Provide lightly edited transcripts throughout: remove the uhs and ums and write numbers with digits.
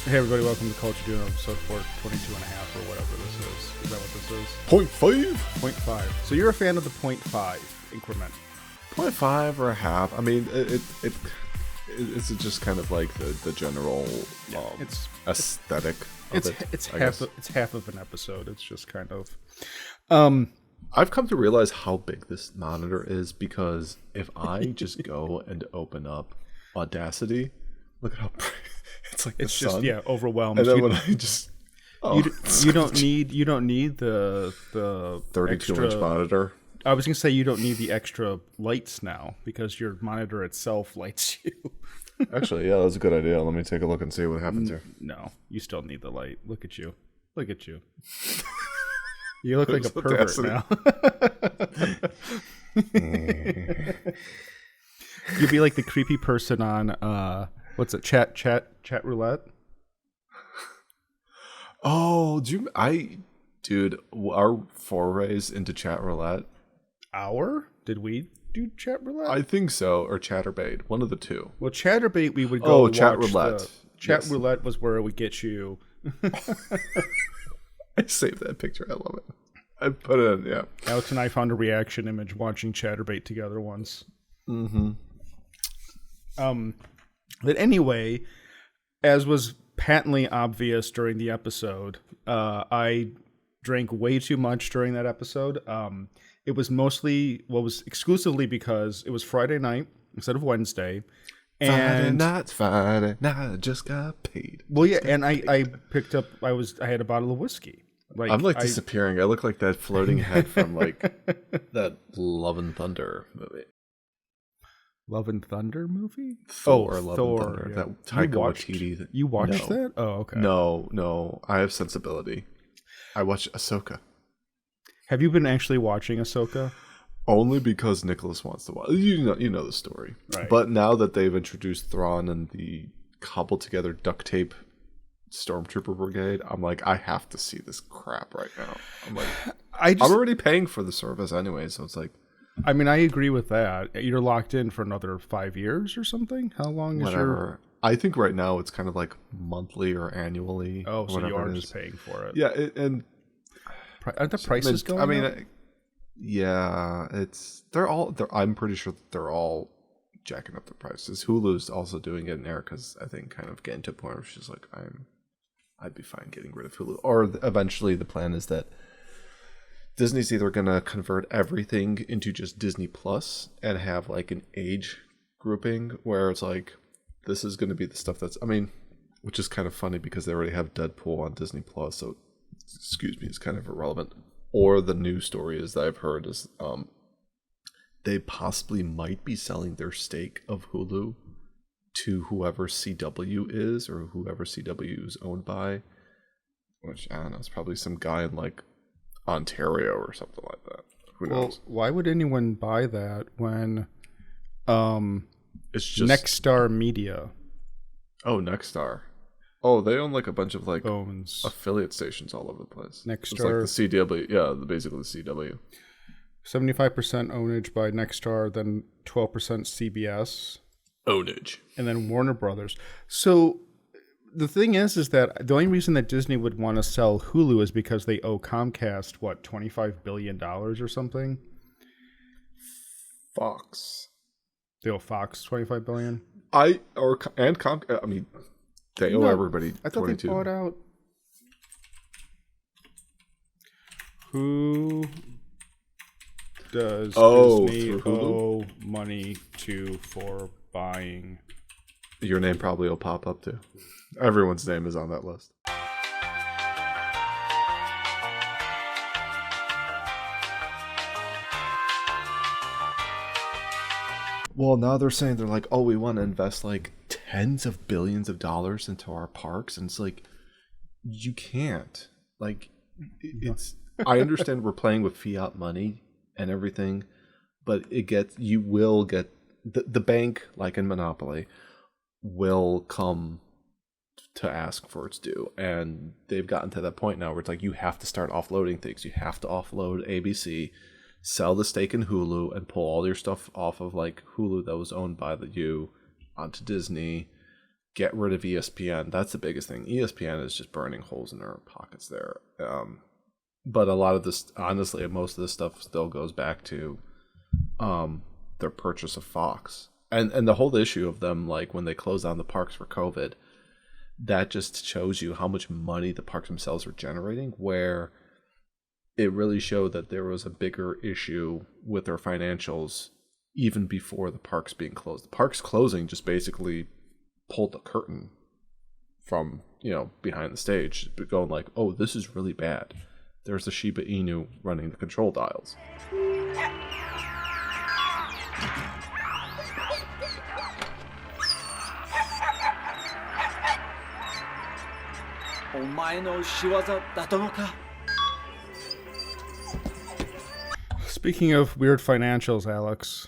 Hey everybody, welcome to Culture Doing episode 422 and a half or whatever this is. Is that what this is? 0.5? 0.5. So you're a fan of the 0.5 increment. 0.5 or a half. I mean, it's just kind of like the general aesthetic of It's half of an episode. It's just kind of... I've come to realize how big this monitor is because if I just go and open up Audacity, look at how it's like it's the just sun. Overwhelmed. And then when I just you don't need the 32-inch monitor. I was gonna say you don't need the extra lights now because your monitor itself lights you. Actually, yeah, that's a good idea. Let me take a look and see what happens here. No, you still need the light. Look at you. Look at you. You look like a pervert now. You'd be like the creepy person on what's it? Chat roulette. Oh, dude, our forays into chat roulette. Did we do chat roulette? I think so, or Chatterbait, one of the two. Well, Chatterbait, we would go. Chat roulette. Chat roulette was where it would get you. I saved that picture. I love it. I put it in, yeah. Alex and I found a reaction image watching Chatterbait together once. Mm-hmm. But anyway, as was patently obvious during the episode, I drank way too much during that episode. It was was exclusively because it was Friday night instead of Wednesday. And Friday night, I just got paid. Well, yeah, and I picked up. I had a bottle of whiskey. I'm disappearing. I look like that floating head from that Love and Thunder movie. Love and Thunder movie? Love and Thunder. Yeah. That Taika Waititi. You watched that? Oh, okay. No. I have sensibility. I watched Ahsoka. Have you been actually watching Ahsoka? Only because Nicholas wants to watch. You know the story. Right. But now that they've introduced Thrawn and the cobbled together duct tape Stormtrooper Brigade, I'm like, I have to see this crap right now. I'm like, I'm already paying for the service anyway, so it's like. I mean, I agree with that. You're locked in for another 5 years or something? How long is your... I think right now it's kind of like monthly or annually. Oh, so you are just paying for it. Yeah, and... Aren't the prices going up? Yeah, I'm pretty sure that they're all jacking up the prices. Hulu's also doing it, and Erica's, I think, kind of getting to a point where she's like, I'd be fine getting rid of Hulu. Or eventually the plan is that Disney's either going to convert everything into just Disney Plus and have like an age grouping where it's like, this is going to be the stuff that's, which is kind of funny because they already have Deadpool on Disney Plus, so it's kind of irrelevant. Or the news story is that I've heard is they possibly might be selling their stake of Hulu to whoever CW is or whoever CW is owned by, which I don't know, it's probably some guy in like Ontario or something like that. Who knows? Why would anyone buy that when it's just Nexstar Media? Oh, Nexstar. Oh, they own like a bunch of like owns affiliate stations all over the place. Nexstar. It's like the CW, yeah, basically the CW. 75% ownage by Nexstar, then 12% CBS. Ownage. And then Warner Brothers. So the thing is that the only reason that Disney would want to sell Hulu is because they owe Comcast, $25 billion or something? Fox. They owe Fox $25 billion? They owe everybody $22. I thought they bought out. Who does Disney owe money to for buying? Your name probably will pop up too. Everyone's name is on that list. Well, now they're saying they're like, we want to invest like tens of billions of dollars into our parks, and it's like, you can't. Like, it's. I understand we're playing with fiat money and everything, but you will get the bank, like in Monopoly, will come to ask for its due, and they've gotten to that point now where it's like you have to start offloading things. You have to offload ABC, sell the stake in Hulu, and pull all your stuff off of like Hulu that was owned by you onto Disney, get rid of ESPN. That's the biggest thing. ESPN is just burning holes in their pockets there. But a lot of this, honestly, most of this stuff still goes back to their purchase of Fox. And the whole issue of them, like when they closed down the parks for COVID, that just shows you how much money the parks themselves were generating, where it really showed that there was a bigger issue with their financials even before the parks being closed. The parks closing just basically pulled the curtain from, behind the stage, going like, oh, this is really bad. There's the Shiba Inu running the control dials. Speaking of weird financials, Alex,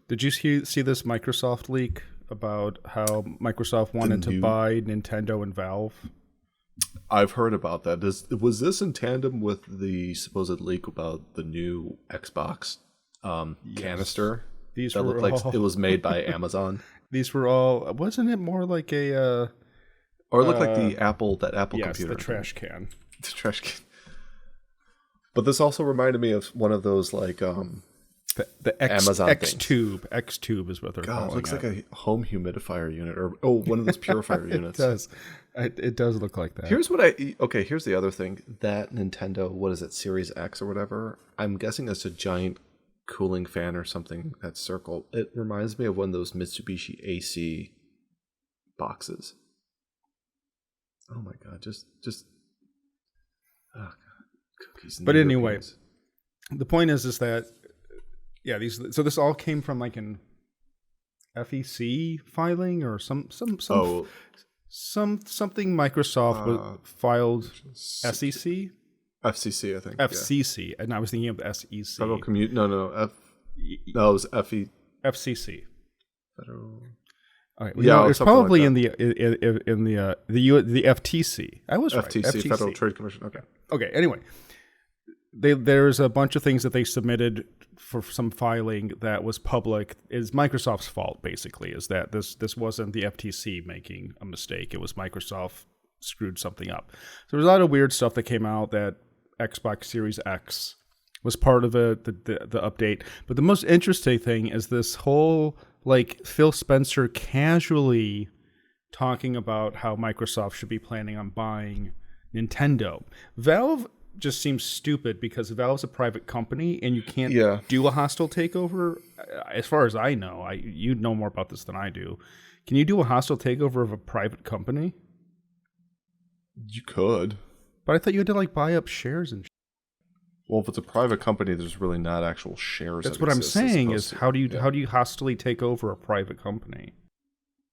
did you see this Microsoft leak about how Microsoft wanted to buy Nintendo and Valve? I've heard about that. Was this in tandem with the supposed leak about the new Xbox canister? These that looked like it was made by Amazon. These were all. Wasn't it more like a? Or it looked like the Apple computer. The trash can. The trash can. But this also reminded me of one of those like the Amazon X things. Tube. X Tube is what they're calling it. It looks like a home humidifier unit, or one of those purifier units. It does. It does look like that. Here's the other thing. That Nintendo, what is it, Series X or whatever? I'm guessing that's a giant cooling fan or something that's circle. It reminds me of one of those Mitsubishi AC boxes. Oh my god, just oh god, cookies. But anyway, the point is that this all came from like an FEC filing or something Microsoft filed SEC. FCC, I think. FCC, and I was thinking of the SEC. Federal Commute. No, it was FCC. Federal. All right. It's probably like the FTC. I was right. FTC, Federal Trade Commission. Okay. Anyway, there's a bunch of things that they submitted for some filing that was public. Is Microsoft's fault, basically, is that this wasn't the FTC making a mistake. It was Microsoft screwed something up. So there's a lot of weird stuff that came out that Xbox Series X was part of the update. But the most interesting thing is this whole like Phil Spencer casually talking about how Microsoft should be planning on buying Nintendo. Valve just seems stupid because Valve's a private company and you can't do a hostile takeover. As far as I know, you know more about this than I do. Can you do a hostile takeover of a private company? You could. But I thought you had to like buy up shares and Well, if it's a private company, there's really not actual shares. That's what I'm saying is how do you hostily take over a private company?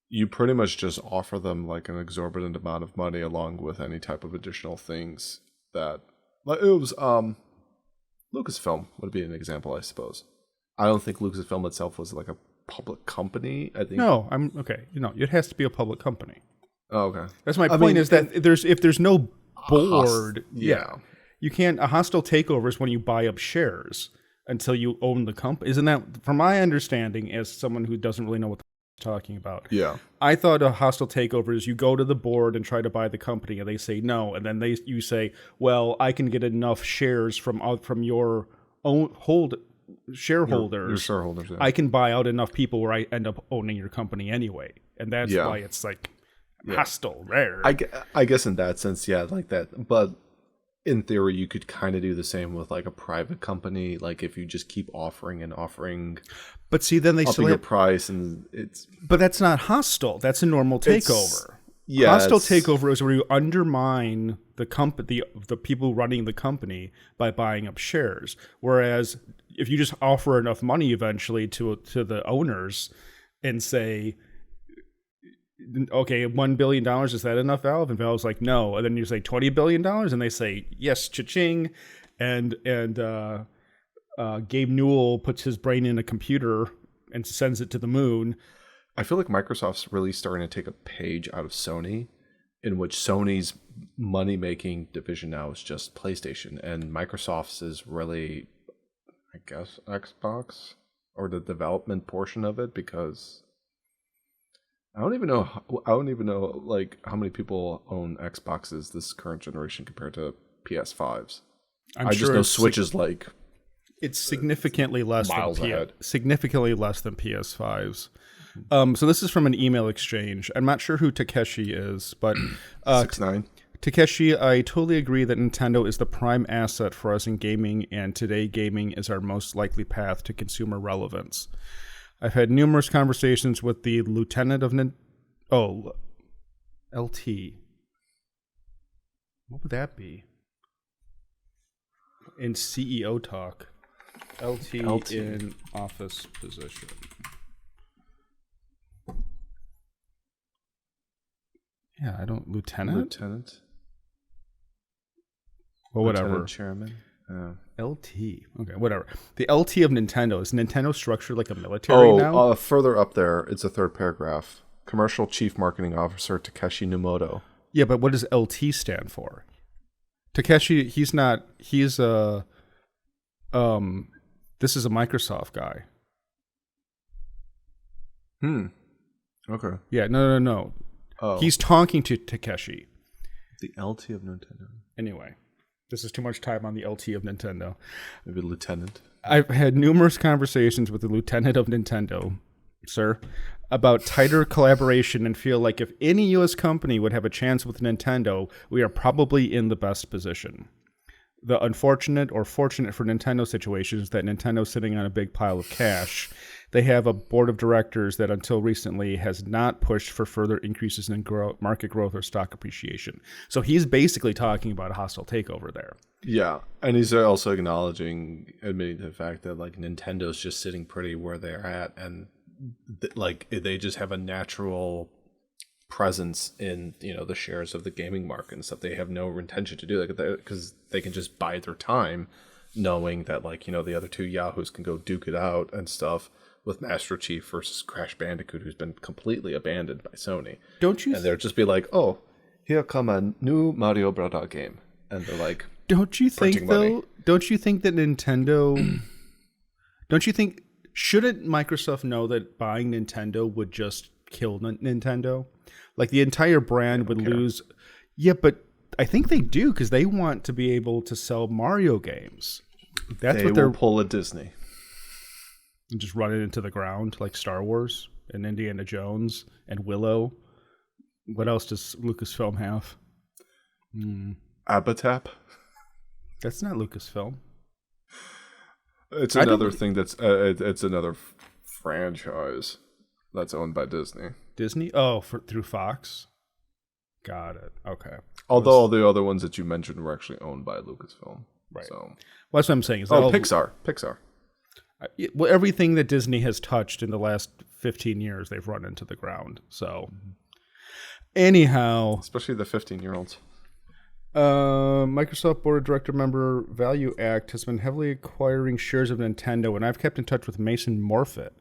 You pretty much just offer them like an exorbitant amount of money along with any type of additional things that like it was Lucasfilm would be an example, I suppose. I don't think Lucasfilm itself was like a public company. I think No, I'm okay. It has to be a public company. Oh, okay. That's my point is that if there's no board, you can't. A hostile takeover is when you buy up shares until you own the company. Isn't that, from my understanding, as someone who doesn't really know what they're talking about? Yeah. I thought a hostile takeover is you go to the board and try to buy the company, and they say no, and then you say, well, I can get enough shares from your own shareholders. Your shareholders. Yeah. I can buy out enough people where I end up owning your company anyway, and that's why it's like hostile, rare. I guess in that sense, like that. But in theory, you could kind of do the same with like a private company. Like if you just keep offering. But see, then they still your price, and it's. But that's not hostile. That's a normal takeover. Hostile takeover is where you undermine the company, the people running the company by buying up shares. Whereas if you just offer enough money eventually to the owners and say, okay, $1 billion, is that enough, Valve? And Valve's like, no. And then you say $20 billion, and they say, yes, cha-ching. And Gabe Newell puts his brain in a computer and sends it to the moon. I feel like Microsoft's really starting to take a page out of Sony, in which Sony's money-making division now is just PlayStation, and Microsoft's is really, I guess, Xbox, or the development portion of it, because I don't even know. I don't even know like how many people own Xboxes this current generation compared to PS5s. I'm I sure just know Switch is like it's significantly less miles ahead. Significantly less than PS5s. So this is from an email exchange. I'm not sure who Takeshi is, but 6ix9ine. Takeshi, I totally agree that Nintendo is the prime asset for us in gaming, and today gaming is our most likely path to consumer relevance. I've had numerous conversations with the lieutenant of LT. What would that be? In CEO talk. LT in office position. Yeah, I don't... Lieutenant? Well, whatever. Lieutenant Chairman. LT. Okay, whatever. The LT of Nintendo. Is Nintendo structured like a military now? Further up there, it's a third paragraph. Commercial Chief Marketing Officer Takeshi Numoto. Yeah, but what does LT stand for? Takeshi, he's not... He's a... This is a Microsoft guy. Okay. Yeah, no. Oh. He's talking to Takeshi. The LT of Nintendo. Anyway, this is too much time on the LT of Nintendo. Maybe Lieutenant. I've had numerous conversations with the Lieutenant of Nintendo, sir, about tighter collaboration and feel like if any U.S. company would have a chance with Nintendo, we are probably in the best position. The unfortunate or fortunate for Nintendo situation is that Nintendo's sitting on a big pile of cash. They have a board of directors that until recently has not pushed for further increases in market growth or stock appreciation. So he's basically talking about a hostile takeover there. Yeah, and he's also admitting the fact that like Nintendo's just sitting pretty where they're at, and like they just have a natural presence in the shares of the gaming market and stuff. They have no intention to do that because they can just bide their time, knowing that the other two Yahoos can go duke it out and stuff with Master Chief versus Crash Bandicoot, who's been completely abandoned by Sony. Don't you? And they'll just be like, "Oh, here come a new Mario Brothers game," and they're like, "Don't you think though? Money. Don't you think that Nintendo? Don't you think shouldn't Microsoft know that buying Nintendo would just kill Nintendo? Like the entire brand would lose." Yeah, but I think they do because they want to be able to sell Mario games. That's what they're pull a Disney. And just run it into the ground like Star Wars and Indiana Jones and Willow. What else does Lucasfilm have? Abatap? That's not Lucasfilm. It's another thing that's it's another franchise that's owned by Disney. Disney? Oh, through Fox? Got it. Okay. Although all the other ones that you mentioned were actually owned by Lucasfilm. Right. So. Well, that's what I'm saying. Pixar. Well, everything that Disney has touched in the last 15 years, they've run into the ground. So, anyhow. Especially the 15-year-olds. Microsoft Board of Director member Value Act has been heavily acquiring shares of Nintendo, and I've kept in touch with Mason Morfitt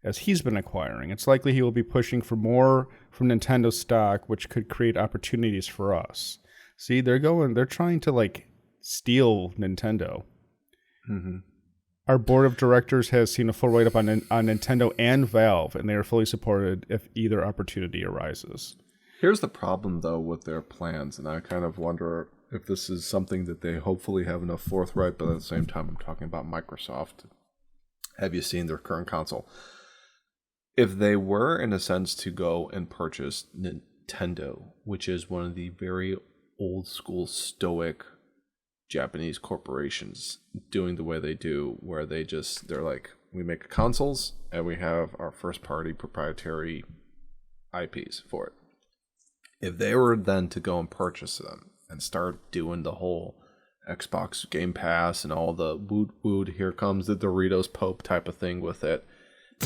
as he's been acquiring. It's likely he will be pushing for more from Nintendo stock, which could create opportunities for us. See, they're trying to steal Nintendo. Mm-hmm. Our board of directors has seen a full write-up on Nintendo and Valve, and they are fully supported if either opportunity arises. Here's the problem, though, with their plans, and I kind of wonder if this is something that they hopefully have enough forthright, but at the same time, I'm talking about Microsoft. Have you seen their current console? If they were, in a sense, to go and purchase Nintendo, which is one of the very old-school stoic Japanese corporations doing the way they do, where they're like, we make consoles and we have our first party proprietary IPs for it. If they were then to go and purchase them and start doing the whole Xbox Game Pass and all the woot, here comes the Doritos Pope type of thing with it,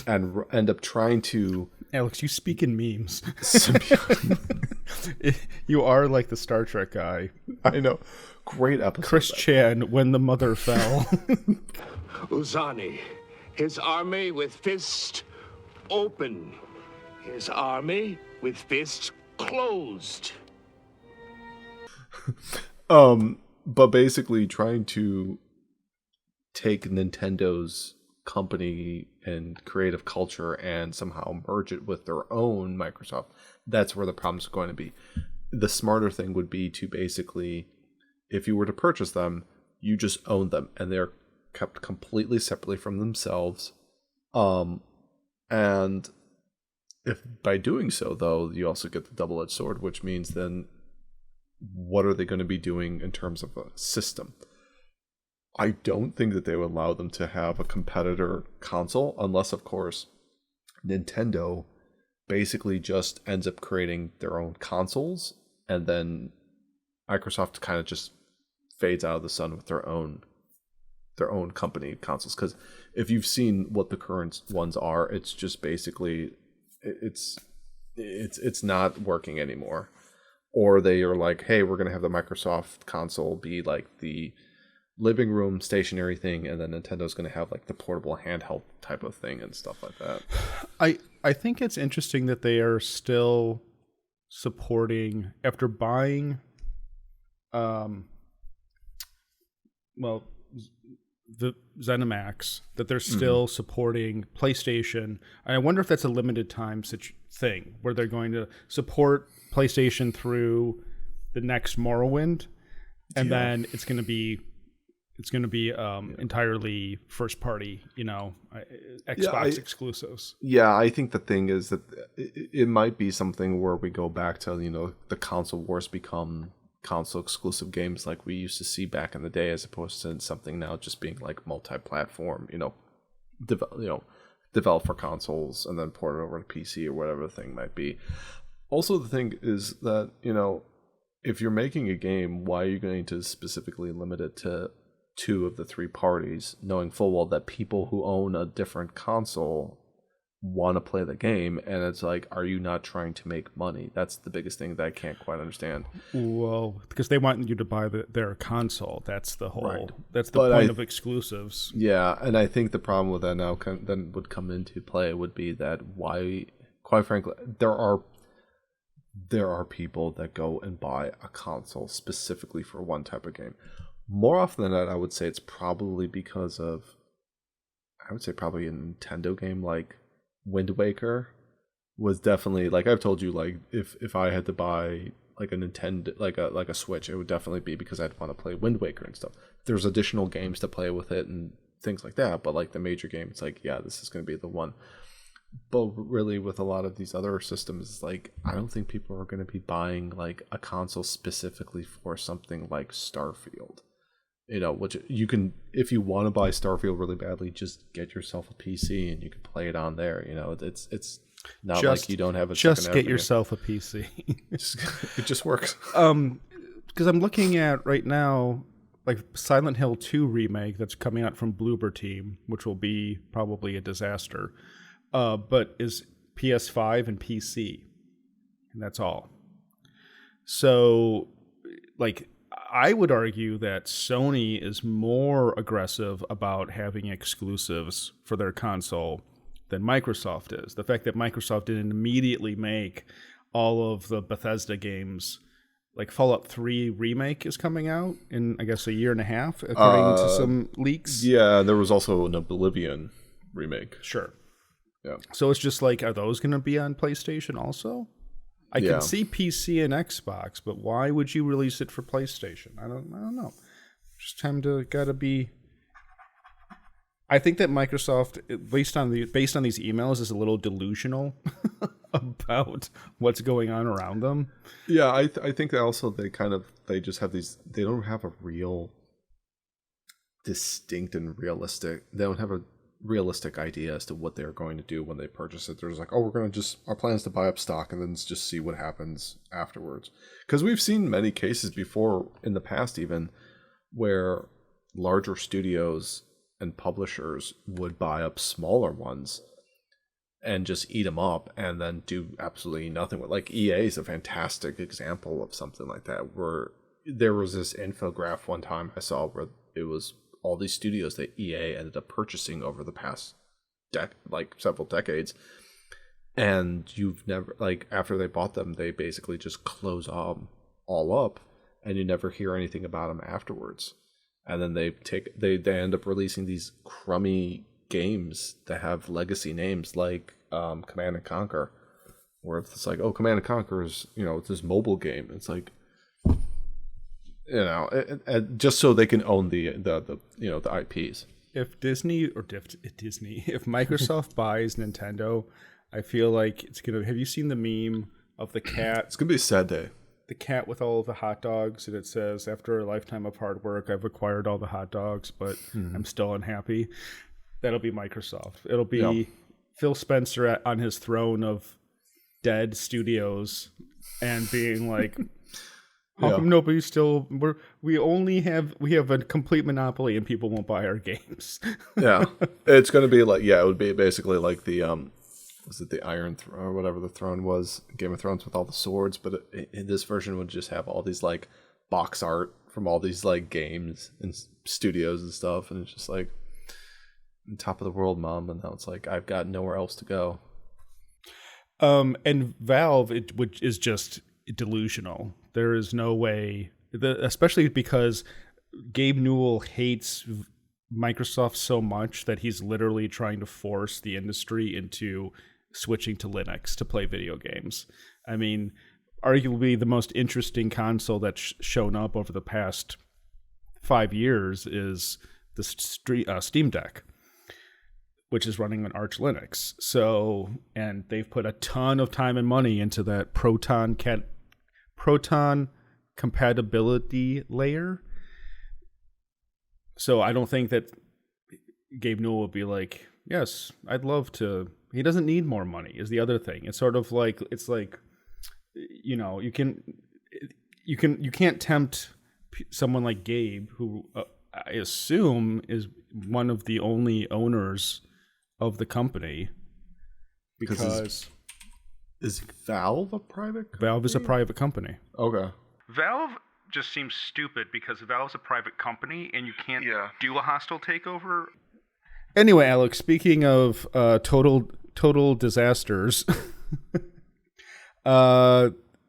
and end up trying to... Alex, you speak in memes. You are like the Star Trek guy. I know. Great episode. Chris Chan, When the Mother Fell. Uzani, his army with fist open. His army with fists closed. But basically trying to take Nintendo's company and creative culture and somehow merge it with their own Microsoft, that's where the problem's going to be. The smarter thing would be to basically, if you were to purchase them, you just own them and they're kept completely separately from themselves. And if by doing so, though, you also get the double-edged sword, which means then what are they going to be doing in terms of a system? I don't think that they would allow them to have a competitor console unless, of course, Nintendo basically just ends up creating their own consoles and then Microsoft kind of just fades out of the sun with their own company consoles. Because if you've seen what the current ones are, it's just basically it's not working anymore. Or they are like, hey, we're going to have the Microsoft console be like the living room stationary thing, and then Nintendo's going to have like the portable handheld type of thing and stuff like that. I think it's interesting that they are still supporting, after buying the ZeniMax, that they're still supporting PlayStation. I wonder if that's a limited time thing where they're going to support PlayStation through the next Morrowind, and then it's going to be entirely first party, Xbox exclusives. Yeah, I think the thing is that it might be something where we go back to, the console wars become console exclusive games like we used to see back in the day, as opposed to something now just being like multi-platform, developed for consoles and then ported over to PC or whatever the thing might be. Also, the thing is that, if you're making a game, why are you going to specifically limit it to 2 of the 3 parties, knowing full well that people who own a different console want to play the game? And it's like, are you not trying to make money? That's the biggest thing that I can't quite understand. Well, because they want you to buy their console. That's the whole. That's the point of exclusives. Yeah, and I think the problem with that now then would come into play would be that why, quite frankly, there are people that go and buy a console specifically for one type of game. More often than not, I would say it's probably because of, probably a Nintendo game like Wind Waker was definitely, like I've told you, like if I had to buy like a Nintendo, like a Switch, it would definitely be because I'd want to play Wind Waker and stuff. There's additional games to play with it and things like that, but like the major game, it's like, yeah, this is going to be the one. But really, with a lot of these other systems, like I don't think people are going to be buying like a console specifically for something like Starfield. Which you can, if you want to buy Starfield really badly, just get yourself a PC and you can play it on there. It's not like you don't have a just get yourself a PC. It just works. Because I'm looking at right now, like Silent Hill 2 remake that's coming out from Bloober Team, which will be probably a disaster, but is PS5 and PC, and that's all. So, like, I would argue that Sony is more aggressive about having exclusives for their console than Microsoft is. The fact that Microsoft didn't immediately make all of the Bethesda games, like Fallout 3 Remake is coming out in, I guess, a year and a half, according to some leaks. Yeah, there was also an Oblivion remake. Sure. Yeah. So it's just like, are those going to be on PlayStation also? I can see PC and Xbox, but why would you release it for PlayStation? I don't know. Just time to gotta be. I think that Microsoft, based on these emails, is a little delusional about what's going on around them. Yeah, I think that also they just have these. They don't have a real distinct and realistic. They don't have a realistic idea as to what they're going to do when they purchase it. They're just like, oh, we're going to our plan is to buy up stock and then just see what happens afterwards. Because we've seen many cases before in the past, even where larger studios and publishers would buy up smaller ones and just eat them up and then do absolutely nothing with. Like EA is a fantastic example of something like that, where there was this infograph one time I saw where it was all these studios that EA ended up purchasing over the past several decades, and you've never, like, after they bought them, they basically just close all up, and you never hear anything about them afterwards. And then they end up releasing these crummy games that have legacy names like Command and Conquer, where it's like, oh, Command and Conquer is, it's this mobile game. It's like, just so they can own the IPs. If if Microsoft buys Nintendo, I feel like it's gonna. Have you seen the meme of the cat? It's gonna be a sad day. The cat with all of the hot dogs, and it says, "After a lifetime of hard work, I've acquired all the hot dogs, but I'm still unhappy." That'll be Microsoft. It'll be Phil Spencer on his throne of dead studios, and being like, "How come nobody's still? We have a complete monopoly, and people won't buy our games." Yeah, it's gonna be like it would be basically like the was it the Iron Throne or whatever the throne was, Game of Thrones with all the swords, but this version would just have all these like box art from all these like games and studios and stuff, and it's just like top of the world, mom, and now it's like I've got nowhere else to go. And Valve, which is just delusional. There is no way, especially because Gabe Newell hates Microsoft so much that he's literally trying to force the industry into switching to Linux to play video games. I mean, arguably the most interesting console that's shown up over the past 5 years is the Steam Deck, which is running on Arch Linux. So, and they've put a ton of time and money into that Proton compatibility layer. So I don't think that Gabe Newell would be like, yes, I'd love to. He doesn't need more money is the other thing. It's sort of like, you can't tempt someone like Gabe, who I assume is one of the only owners of the company, because is Valve a private company? Valve is a private company. Okay. Valve just seems stupid because Valve's a private company and you can't do a hostile takeover. Anyway, Alex, speaking of total disasters,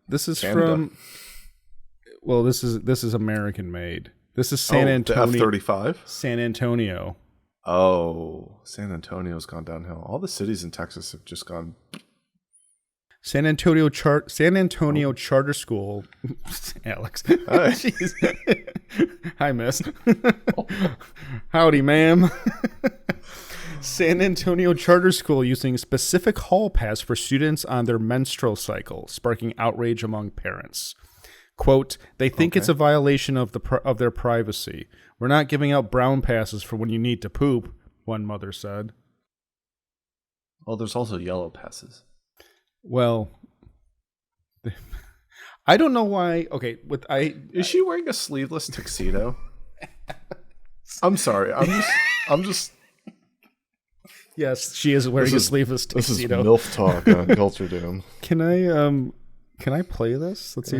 this is Canada. from. Well, this is American made. This is San Antonio. The F-35? San Antonio. Oh, San Antonio's gone downhill. All the cities in Texas have just gone. San Antonio Charter School. Alex. Hi. Hi, miss. Howdy, ma'am. San Antonio Charter School using specific hall pass for students on their menstrual cycle, sparking outrage among parents. Quote, they think it's a violation of their privacy. We're not giving out brown passes for when you need to poop, one mother said. Well, there's also yellow passes. Well, I don't know why. Okay, is she wearing a sleeveless tuxedo? I'm sorry. I'm just. Yes, she is wearing a sleeveless tuxedo. This is MILF talk on Culture Doom. Can I play this? Let's see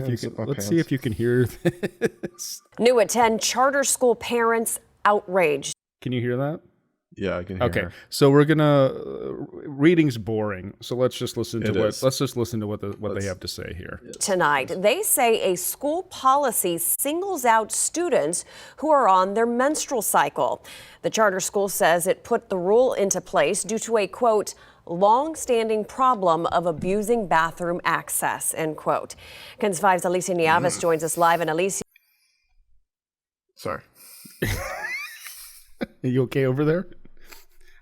if you can hear this. New at 10, charter school parents outraged. Can you hear that? Yeah, I can hear her. So we're gonna reading's boring. So let's just listen to what they have to say here. Tonight, they say a school policy singles out students who are on their menstrual cycle. The charter school says it put the rule into place due to a, quote, long-standing problem of abusing bathroom access, end quote. KENS 5's Alicia Nieves joins us live. And Alicia. Sorry. Are you okay over there?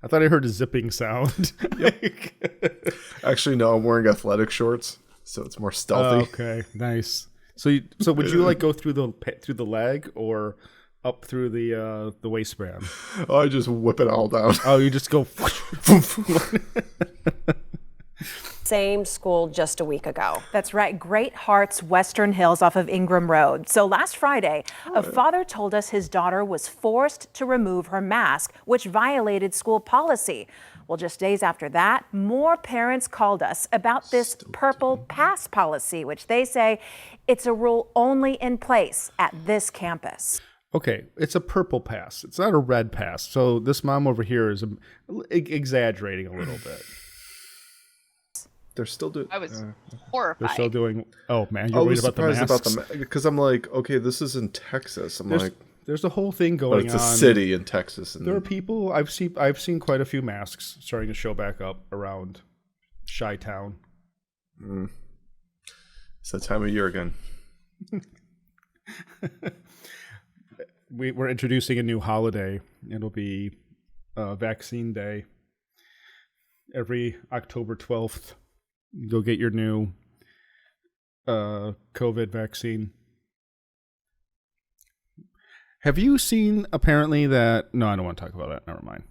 I thought I heard a zipping sound. Yep. Actually, no, I'm wearing athletic shorts, so it's more stealthy. Okay, nice. So would you like go through the leg or up through the waistband? Oh, I just whip it all down. Oh, you just go. Same school just a week ago. That's right. Great Hearts, Western Hills off of Ingram Road. So last Friday, a father told us his daughter was forced to remove her mask, which violated school policy. Well, just days after that, more parents called us about this purple pass policy, which they say it's a rule only in place at this campus. Okay, it's a purple pass. It's not a red pass. So this mom over here is exaggerating a little bit. They're still doing. I was horrified. They're still doing. Oh man, you're worried about the masks. Because I'm like, okay, this is in Texas. I'm like, There's a whole thing But going it's on. a city in Texas. And There are people I've seen quite a few masks starting to show back up around Chi-Town. It's that time of year again. We're introducing a new holiday. It'll be Vaccine Day. Every October 12th, go get your new COVID vaccine. Have you seen, apparently, that... No, I don't want to talk about that. Never mind.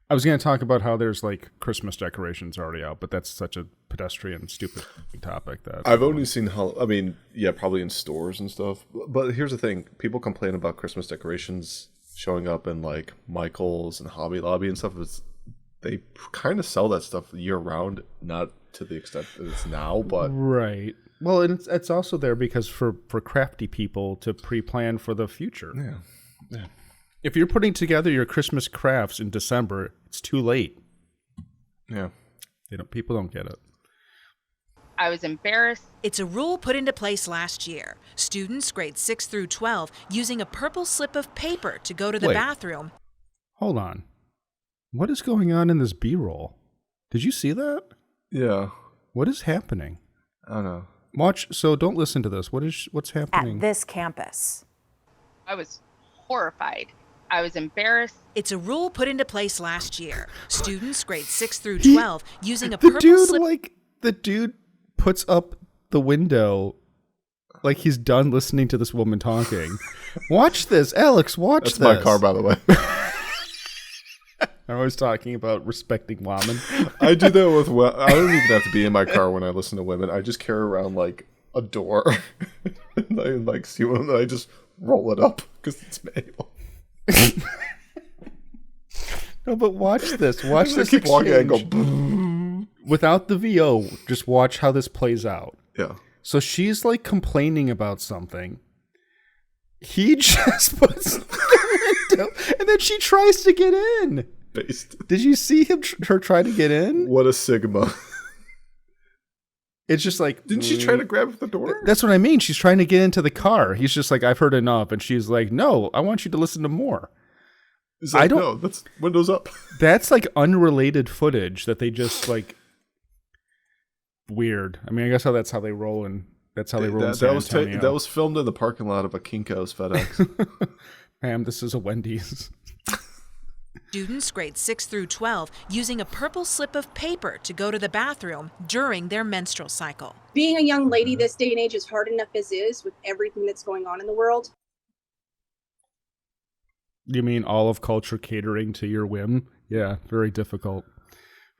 I was going to talk about how there's, like, Christmas decorations already out, but that's such a pedestrian, stupid topic that... I've only seen... probably in stores and stuff. But here's the thing. People complain about Christmas decorations showing up in, like, Michael's and Hobby Lobby and stuff. They kind of sell that stuff year-round, not to the extent that it's now, but... Right. Well, and it's also there because for crafty people to pre-plan for the future. Yeah. If you're putting together your Christmas crafts in December, it's too late. Yeah. People don't get it. I was embarrassed. It's a rule put into place last year. Students grades 6 through 12 using a purple slip of paper to go to the bathroom. Hold on. What is going on in this B-roll? Did you see that? Yeah. What is happening? I don't know. So don't listen to this. What's happening? At this campus. I was horrified. I was embarrassed. It's a rule put into place last year. Students grades 6 through 12 using a purple slip. The dude puts up the window like he's done listening to this woman talking. Watch this, Alex. Watch this. That's my car, by the way. I'm always talking about respecting women. I do that with... I don't even have to be in my car when I listen to women. I just carry around, like, a door. And I, like, see one, and I just roll it up because it's manual. No, but watch this. Watch this. Keep walking and go... Without the VO, just watch how this plays out. Yeah. So she's, like, complaining about something. He just puts the window, and then she tries to get in. Based. Did you see her try to get in? What a Sigma. It's just like... Didn't she try to grab the door? That's what I mean. She's trying to get into the car. He's just like, I've heard enough. And she's like, no, I want you to listen to more. Like, no, that's windows up. That's like unrelated footage that they just like... Weird. I mean, I guess that's how they roll in... That's how they roll in San Antonio. That was filmed in the parking lot of a Kinko's FedEx. Ma'am, this is a Wendy's. Students grades 6 through 12 using a purple slip of paper to go to the bathroom during their menstrual cycle. Being a young lady this day and age is hard enough as is with everything that's going on in the world. You mean all of culture catering to your whim? Yeah, very difficult.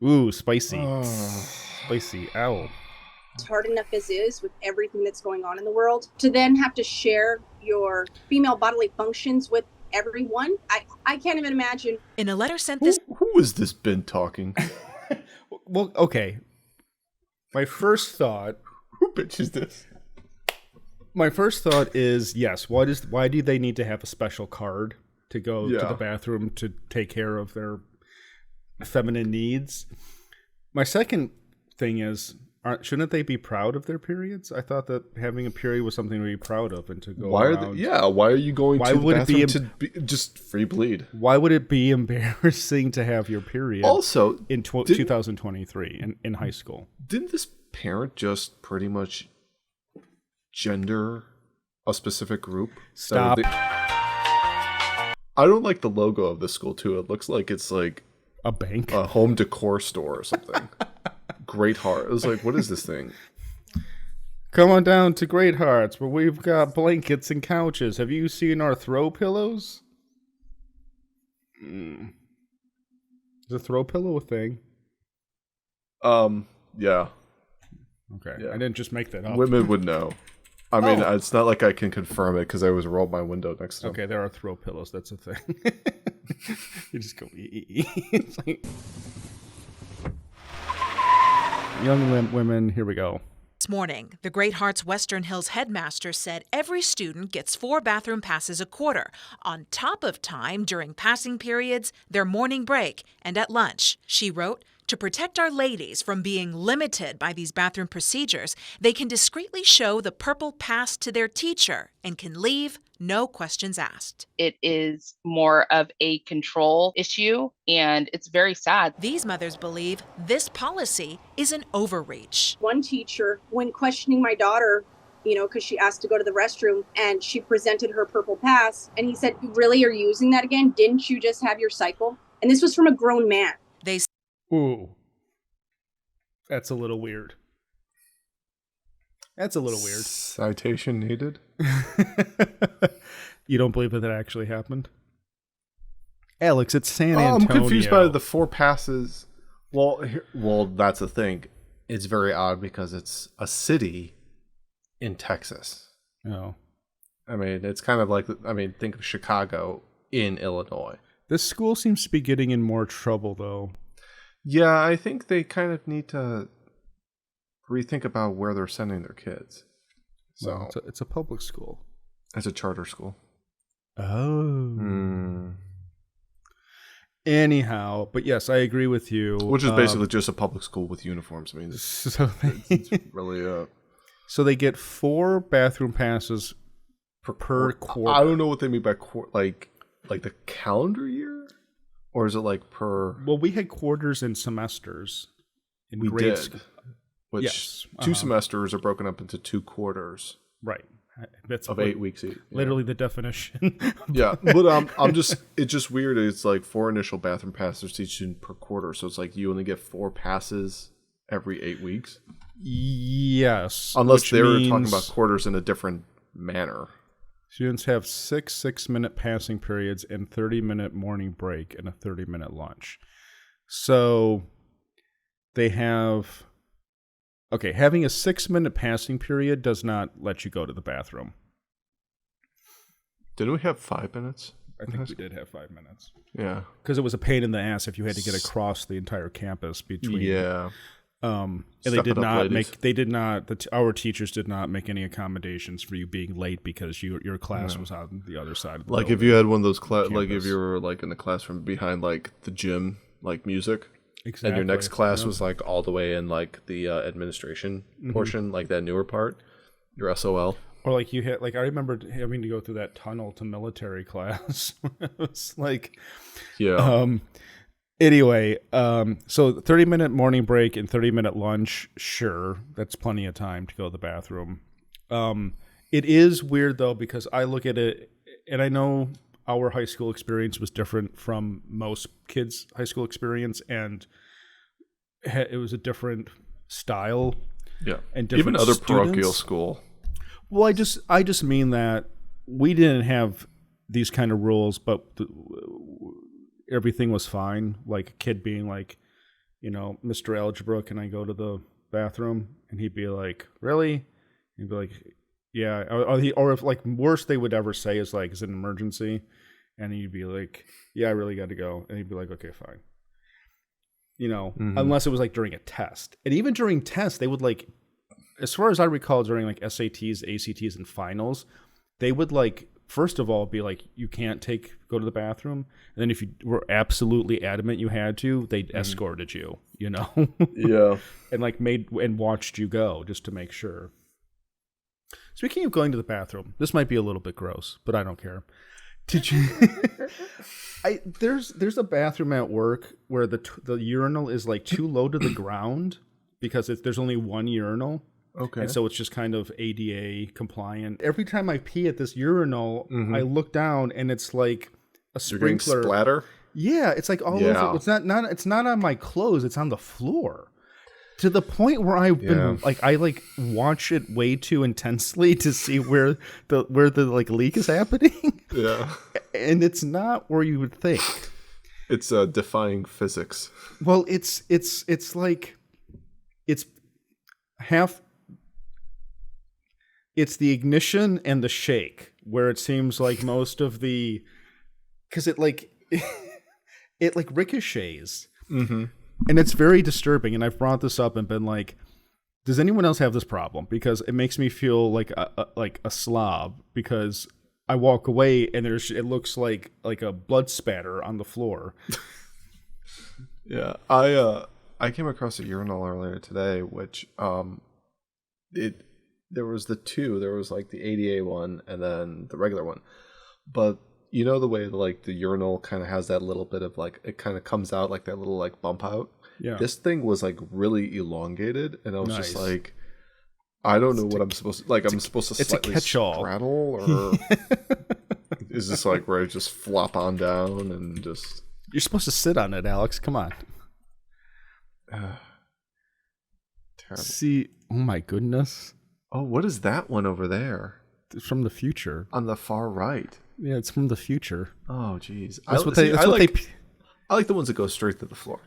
Ooh, spicy. Spicy. Ow. It's hard enough as is with everything that's going on in the world. To then have to share your female bodily functions with everyone, I can't even imagine. In a letter sent this... Who has this been talking? Well, okay. My first thought... Who bitch is this? My first thought is, yes, why do they need to have a special card to go to the bathroom to take care of their feminine needs? My second thing is... shouldn't they be proud of their periods? I thought that having a period was something to be proud of and to go around. Why are you going to the bathroom to just free bleed? Why would it be embarrassing to have your period also in 2023 in high school? Didn't this parent just pretty much gender a specific group? Stop. I don't like the logo of this school, too. It looks like it's like a bank, a home decor store or something. Great Heart. It was like, what is this thing? Come on down to Great Hearts, where we've got blankets and couches. Have you seen our throw pillows? Is a throw pillow a thing? Yeah. Okay, yeah. I didn't just make that up. Women would know. I mean, it's not like I can confirm it because I always rolled my window next to them. Okay, there are throw pillows. That's a thing. You just go, It's like... Young women, here we go. This morning, the Great Hearts Western Hills headmaster said every student gets 4 bathroom passes a quarter, on top of time during passing periods, their morning break, and at lunch. She wrote, To protect our ladies from being limited by these bathroom procedures, they can discreetly show the purple pass to their teacher and can leave, no questions asked. It is more of a control issue, and it's very sad. These mothers believe this policy is an overreach. One teacher, when questioning my daughter, because she asked to go to the restroom and she presented her purple pass, and he said, "Really, you're using that again? Didn't you just have your cycle?" And this was from a grown man. Ooh. That's a little weird. Citation needed. You don't believe that actually happened? Alex, it's San Antonio. I'm confused by the 4 passes. Well, that's the thing. It's very odd because it's a city in Texas. Oh. I mean, it's kind of like, think of Chicago in Illinois. This school seems to be getting in more trouble, though. Yeah, I think they kind of need to rethink about where they're sending their kids. So Well, it's a public school. It's a charter school. Oh. Anyhow, but yes, I agree with you. Which is basically just a public school with uniforms. I mean, it's really So they get 4 bathroom passes per quarter. I don't know what they mean by like the calendar year, or is it like per? Well, we had quarters and semesters in grade school. Which yes. 2 semesters are broken up into 2 quarters. Right. That's of 8 weeks each. Literally the definition. Yeah, but it's just weird. It's like 4 initial bathroom passes each student per quarter, so it's like you only get 4 passes every 8 weeks. Yes. Unless they were talking about quarters in a different manner. Students have 6 6-minute passing periods and 30-minute morning break and a 30-minute lunch. So they have... Okay, having a 6-minute passing period does not let you go to the bathroom. Didn't we have 5 minutes? I think we did have 5 minutes. Yeah. Because it was a pain in the ass if you had to get across the entire campus between... Yeah. And they did not our teachers did not make any accommodations for you being late because your class was on the other side of the building. If you had one of those like if you were like in the classroom behind like the gym, like music, exactly. And your next class was like all the way in like the administration portion, like that newer part, your SOL. Or like you had, like I remember having to go through that tunnel to military class. It was like, yeah. Anyway, so 30-minute morning break and 30-minute lunch, sure, that's plenty of time to go to the bathroom. It is weird, though, because I look at it, and I know our high school experience was different from most kids' high school experience, and it was a different style. Yeah, and even other students. parochial school. Well, I just mean that we didn't have these kind of rules, but everything was fine. Like a kid being like, Mr. Algebra, can I go to the bathroom? And he'd be like, really? He'd be like, yeah. Or if like worst they would ever say is like, is it an emergency? And he'd be like, yeah, I really got to go. And he'd be like, okay, fine. Unless it was like during a test. And even during tests, they would like, as far as I recall, during like SATs, ACTs, and finals, they would like, first of all, be like, you can't go to the bathroom. And then if you were absolutely adamant you had to, they escorted you, Yeah. And like watched you go just to make sure. Speaking of going to the bathroom, this might be a little bit gross, but I don't care. Did you? There's a bathroom at work where the urinal is like too low to the ground because there's only one urinal. Okay. And so it's just kind of ADA compliant. Every time I pee at this urinal, I look down and it's like a sprinkler. You're getting splatter? Yeah, it's like all over. It's not on my clothes, it's on the floor. To the point where I've been I watch it way too intensely to see where the like leak is happening. Yeah. And it's not where you would think. It's defying physics. Well, it's like it's half. It's the ignition and the shake where it seems like most of the, because it ricochets, and it's very disturbing. And I've brought this up and been like, does anyone else have this problem? Because it makes me feel like a slob because I walk away and it looks like a blood spatter on the floor. Yeah, I came across a urinal earlier today, which there was the two. There was like the ADA one and then the regular one. But you know the way like the urinal kind of has that little bit of like it kind of comes out like that little like bump out. Yeah. This thing was like really elongated, and I was just Nice. like, I don't know what I'm supposed to like. I'm supposed to it's a slightly catch-all. straddle, or is this like where I just flop on down and just? You're supposed to sit on it, Alex. Come on. Terrible. See, oh my goodness. Oh, what is that one over there It's from the future. on the far right? Yeah, it's from the future. Oh, geez. That's what they. That's what they. I like the ones that go straight to the floor.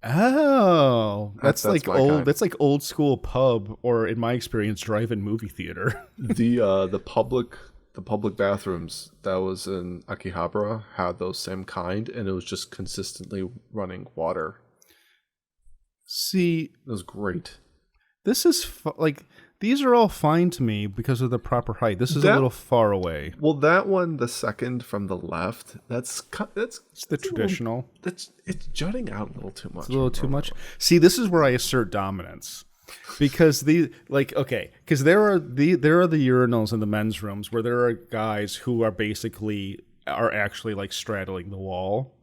Oh, that's like my old. kind. That's like old school pub, or in my experience, drive-in movie theater. The public bathrooms that was in Akihabara had those same kind, and it was just consistently running water. See, It was great. this is like these are all fine to me because of the proper height. This is a little far away. Well, that one, the second from the left, that's It's the traditional. It's jutting out a little too much. It's a little too much. See, this is where I assert dominance. Because there are the urinals in the men's rooms where there are guys who are actually like straddling the wall.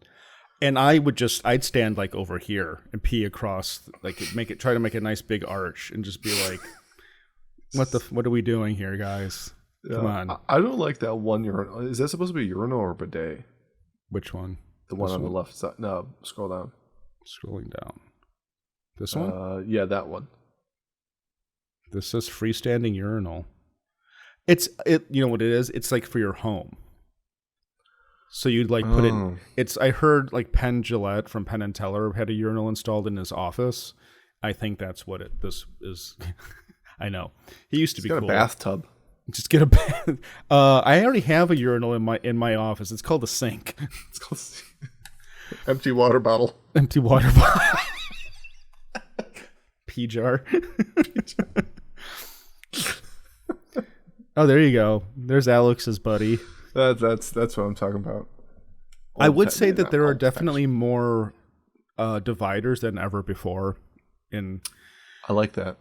And I'd stand like over here and pee across, like try to make a nice big arch and just be like, what are we doing here, guys? Yeah, Come on. I don't like that one urinal. Is that supposed to be a urinal or a bidet? Which one? The one on the left side. No, scroll down. Scrolling down. This one? Yeah, that one. This says freestanding urinal. You know what it is? It's like for your home. So you'd like put it. I heard like Penn Jillette from Penn and Teller had a urinal installed in his office. I think that's what this is. I know he used to be got cool. a bathtub. Just get a bath. I already have a urinal in my office. It's called a sink. It's called empty water bottle. Empty water bottle. Pee jar. Oh, there you go. There's Alex's buddy. That's what I'm talking about. I would say that there are definitely more dividers than ever before. I like that.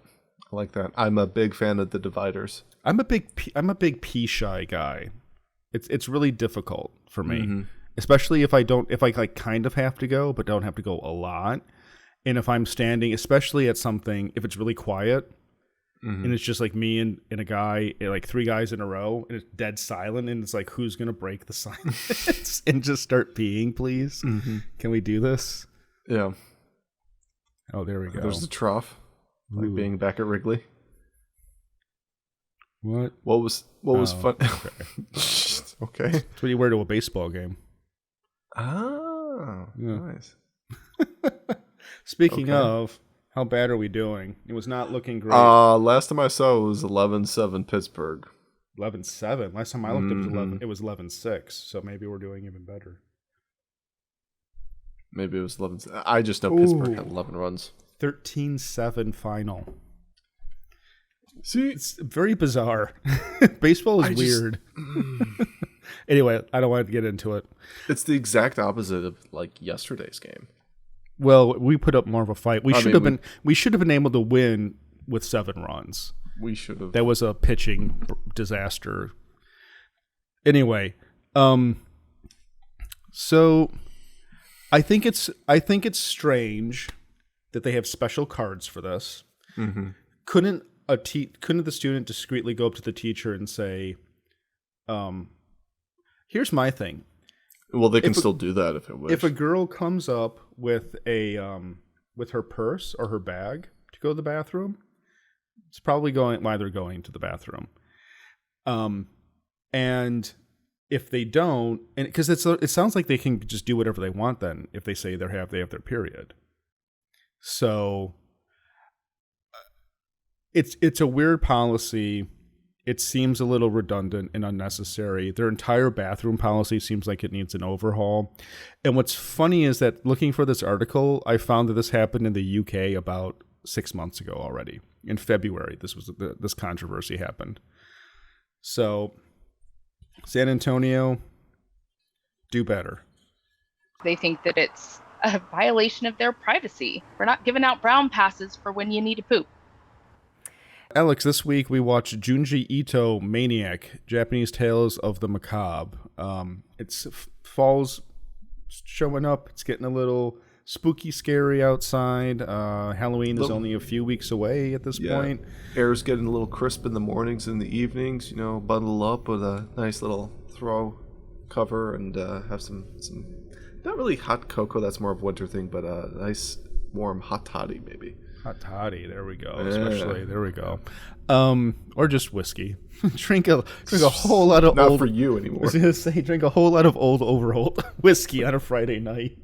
I'm a big fan of the dividers. I'm a big pee shy guy. It's really difficult for me, especially if I like kind of have to go, but don't have to go a lot. And if I'm standing, especially at something, if it's really quiet, and it's just like me and a guy, like three guys in a row, and it's dead silent, and it's like, who's gonna break the silence and just start peeing, please? Can we do this? Yeah. Oh, there we go. There's the trough, like being back at Wrigley. What was fun? Okay. That's what you wear to a baseball game. Oh, Yeah. nice. Speaking of, how bad are we doing? It was not looking great. Last time I saw it was 11-7 Pittsburgh. 11-7. Last time I looked, it was 11-6. So maybe we're doing even better. Maybe it was 11. I just know Pittsburgh had 11 runs. 13-7 final. See, it's very bizarre. Baseball is weird. Anyway, I don't want to get into it. It's the exact opposite of like yesterday's game. Well, we put up more of a fight. We should have been able to win with 7 runs. We should have. That was a pitching disaster. Anyway, so I think it's strange that they have special cards for this. Couldn't the student discreetly go up to the teacher and say, here's my thing. Well, they can still do that if it wishes. If a girl comes up with with her purse or her bag to go to the bathroom, it's probably why they're going to the bathroom. And if they don't, and because it sounds like they can just do whatever they want then if they say they have their period. So it's a weird policy. It seems a little redundant and unnecessary. Their entire bathroom policy seems like it needs an overhaul. And what's funny is that looking for this article, I found that this happened in the UK about 6 months ago already. In February, this controversy happened. So, San Antonio, do better. They think that it's a violation of their privacy. We're not giving out brown passes for when you need to poop. Alex, this week we watched Junji Ito Maniac, Japanese Tales of the Macabre. It's fall's showing up. It's getting a little spooky, scary outside. Halloween is only a few weeks away at this point. Air's getting a little crisp in the mornings and the evenings. Bundle up with a nice little throw cover and have some not really hot cocoa. That's more of a winter thing, but a nice warm hot toddy maybe. Hot toddy, there we go. Especially, there we go. Or just whiskey. drink a whole lot of not old. For you anymore. I was gonna say, drink a whole lot of old overold whiskey on a Friday night.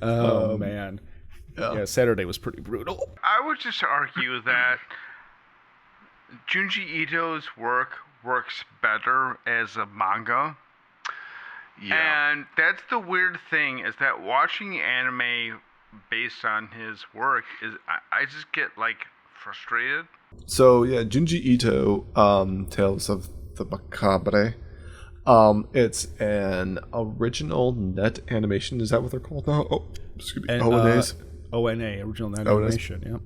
Man, yeah, Saturday was pretty brutal. I would just argue that Junji Ito's work works better as a manga. Yeah. And that's the weird thing, is that watching anime based on his work is I just get frustrated. So yeah, Junji Ito, Tales of the Macabre. It's an original net animation. Is that what they're called now? Oh, excuse me. ONAs. ONA, original net animation. Yeah.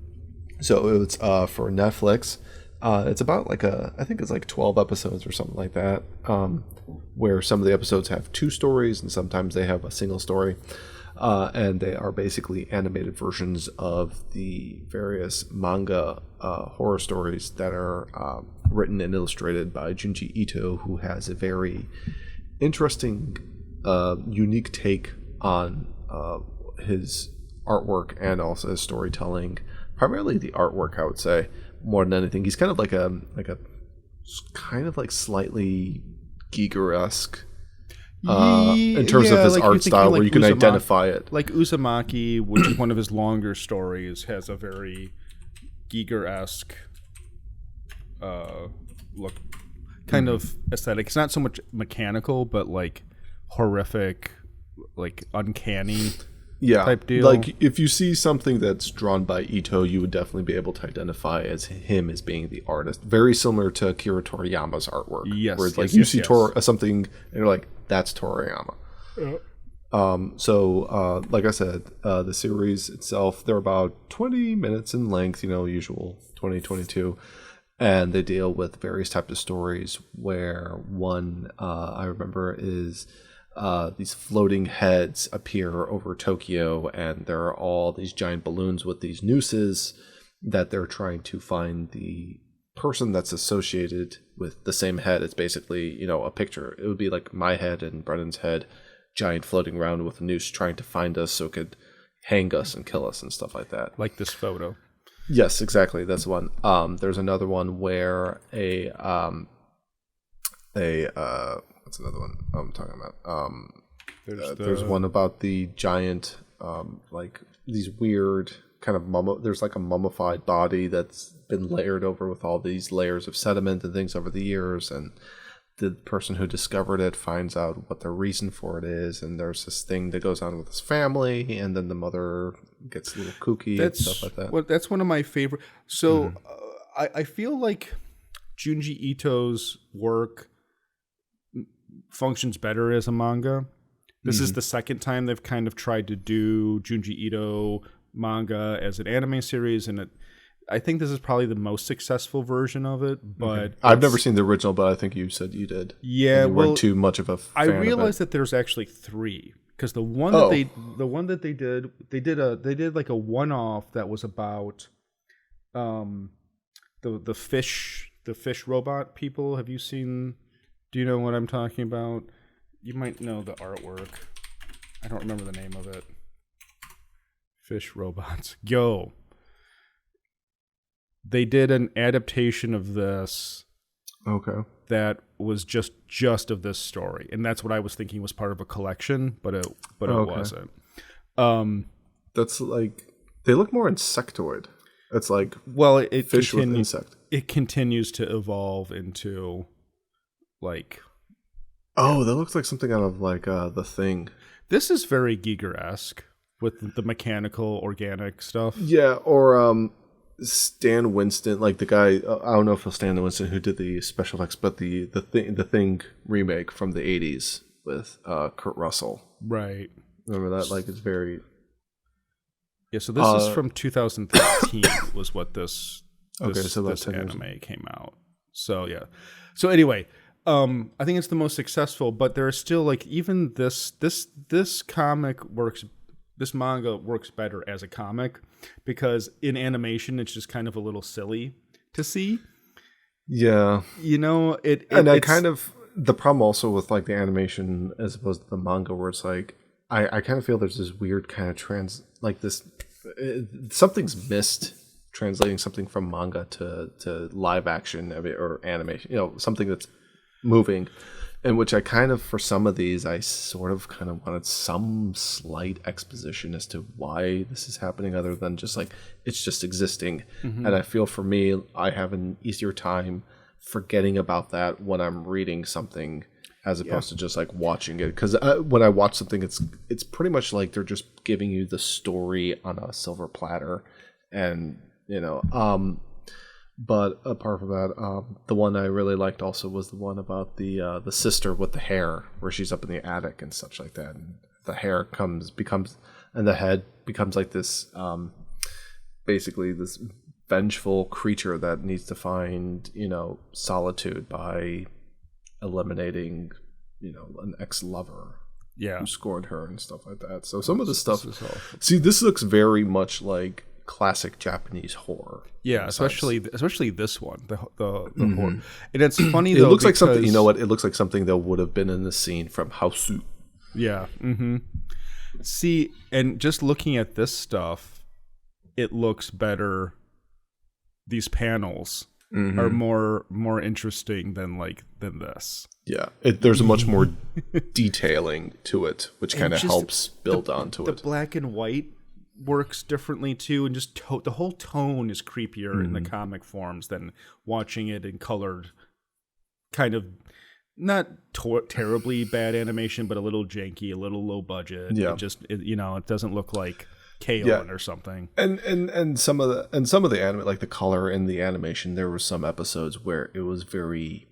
So it's for Netflix. It's about I think it's 12 episodes or something like that. Where some of the episodes have two stories and sometimes they have a single story. And they are basically animated versions of the various manga horror stories that are written and illustrated by Junji Ito, who has a very interesting, unique take on his artwork and also his storytelling. Primarily the artwork, I would say, more than anything. He's kind of like a slightly Giger-esque. In terms of his art style, where you can identify it. Like Uzumaki, which is one of his longer stories, has a very Giger-esque look, kind of aesthetic. It's not so much mechanical, but horrific, uncanny type deal. If you see something that's drawn by Ito, you would definitely be able to identify as him as being the artist. Very similar to Akira Toriyama's artwork. Yes. Where you see something and you're like, that's Toriyama. So like I said, the series itself, they're about 20 minutes in length, usual 2022. And they deal with various types of stories where one I remember is these floating heads appear over Tokyo, and there are all these giant balloons with these nooses that they're trying to find the person that's associated with the same head. It's basically, a picture. It would be like my head and Brennan's head, giant floating around with a noose trying to find us so it could hang us and kill us and stuff like that. Like this photo. Yes, exactly. That's one. There's another one where what's another one I'm talking about? There's one about the giant, these weird kind of there's a mummified body that's been layered over with all these layers of sediment and things over the years, and the person who discovered it finds out what the reason for it is, and there's this thing that goes on with his family, and then the mother gets a little kooky and stuff like that. Well, that's one of my favorite. So I feel like Junji Ito's work functions better as a manga. This is the second time they've kind of tried to do Junji Ito manga as an anime series, and I think this is probably the most successful version of it. But I've never seen the original, but I think you said you did. Yeah, you weren't too much of a fan. I realized that there's actually three, because the one that they did like a one-off that was about the fish robot people. Have you seen? Do you know what I'm talking about? You might know the artwork. I don't remember the name of it. Fish robots. Yo. They did an adaptation of this. Okay. That was just of this story, and that's what I was thinking was part of a collection, but it wasn't. That's they look more insectoid. It's it fish with insect. It continues to evolve into Oh, that looks like something out of The Thing. This is very Giger-esque with the mechanical, organic stuff. Yeah, or Stan Winston, the guy. I don't know if it was Stan Winston who did the special effects, but the Thing remake from the '80s with Kurt Russell. Right. Remember that? It's very Yeah, so this is from 2013 was what this this anime came out. So yeah. So anyway, I think it's the most successful, but there are still like even this comic works, this manga works better as a comic because in animation it's just kind of a little silly to see. Yeah. You know, the problem also with like the animation as opposed to the manga where it's like I kind of feel there's this weird kind of something's missed translating something from manga to live action or animation, you know, something that's moving, in which I kind of, for some of these, I sort of kind of wanted some slight exposition as to why this is happening other than just like, it's just existing. Mm-hmm. And I feel for me, I have an easier time forgetting about that when I'm reading something as opposed to just like watching it. Because when I watch something, it's pretty much like they're just giving you the story on a silver platter. And, you know, but apart from that, the one I really liked also was the one about the sister with the hair, where she's up in the attic and such like that, and the hair becomes, and the head becomes like this, basically this vengeful creature that needs to find, you know, solitude by eliminating, you know, an ex-lover. Yeah, who scorned her and stuff like that. So some of the stuff. This looks very much like classic Japanese horror. Yeah, especially this one, the horror. And it's funny though. It looks like something. You know what? It looks like something that would have been in the scene from Houseu. Yeah. Mm-hmm. See, and just looking at this stuff, it looks better. These panels are more interesting than this. Yeah, there's a much more detailing to it, which kind of helps build onto it. The black and white works differently too, and just the whole tone is creepier in the comic forms than watching it in colored, kind of not terribly bad animation, but a little janky, a little low budget. Yeah, it doesn't look like K-On! Or something. And some of the anime, like the color in the animation, there were some episodes where it was very